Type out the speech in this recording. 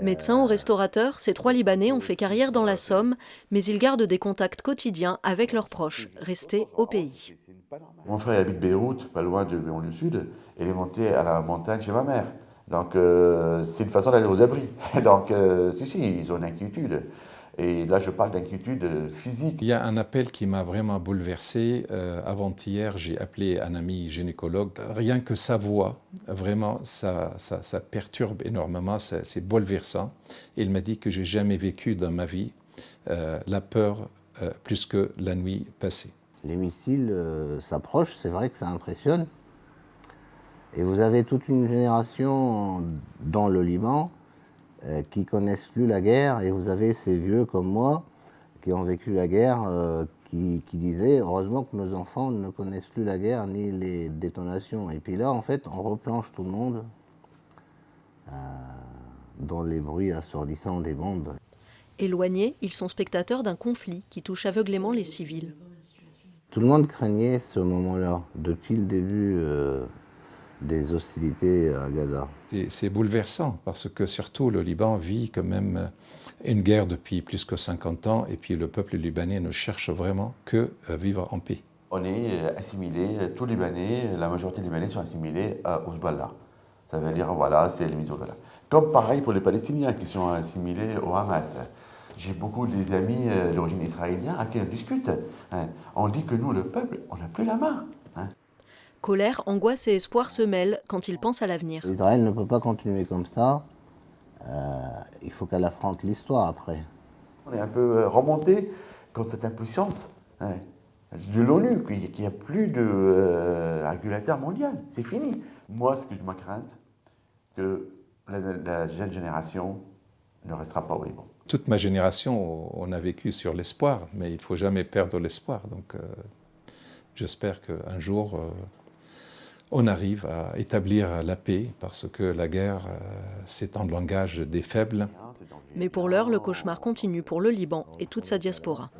Médecins ou restaurateurs, ces 3 Libanais ont fait carrière dans la Somme, mais ils gardent des contacts quotidiens avec leurs proches, restés au pays. Mon frère habite Beyrouth, pas loin de Banlieue Sud, et il est monté à la montagne chez ma mère. Donc c'est une façon d'aller aux abris. Donc si, ils ont une inquiétude. Et là je parle d'inquiétude physique. Il y a un appel qui m'a vraiment bouleversé. Avant-hier, j'ai appelé un ami gynécologue. Rien que sa voix, vraiment, ça perturbe énormément, c'est bouleversant. Il m'a dit que j'ai jamais vécu dans ma vie la peur plus que la nuit passée. Les missiles s'approchent, c'est vrai que ça impressionne. Et vous avez toute une génération dans le Liban qui connaissent plus la guerre, et vous avez ces vieux comme moi qui ont vécu la guerre, qui disaient heureusement que nos enfants ne connaissent plus la guerre ni les détonations. Et puis là, en fait, on replonge tout le monde dans les bruits assourdissants des bombes. Éloignés, ils sont spectateurs d'un conflit qui touche aveuglément les civils. Tout le monde craignait ce moment-là, depuis le début des hostilités à Gaza. C'est bouleversant parce que surtout le Liban vit quand même une guerre depuis plus que 50 ans et puis le peuple libanais ne cherche vraiment que vivre en paix. On est assimilés, tous Libanais, la majorité des Libanais sont assimilés au Hezbollah. Ça veut dire, voilà, c'est l'ennemi du Hezbollah. Comme pareil pour les Palestiniens qui sont assimilés au Hamas. J'ai beaucoup des amis d'origine israélienne à qui on discute. On dit que nous, le peuple, on n'a plus la main. Colère, angoisse et espoir se mêlent quand ils pensent à l'avenir. Israël ne peut pas continuer comme ça. Il faut qu'elle affronte l'histoire après. On est un peu remonté contre cette impuissance de l'ONU, qu'il n'y a plus de régulateur mondial. C'est fini. Moi, ce que je me crains, que la jeune génération ne restera pas au Liban. Toute ma génération, on a vécu sur l'espoir, mais il ne faut jamais perdre l'espoir. Donc j'espère qu'un jour, on arrive à établir la paix, parce que la guerre, c'est un langage des faibles. Mais pour l'heure, le cauchemar continue pour le Liban et toute sa diaspora.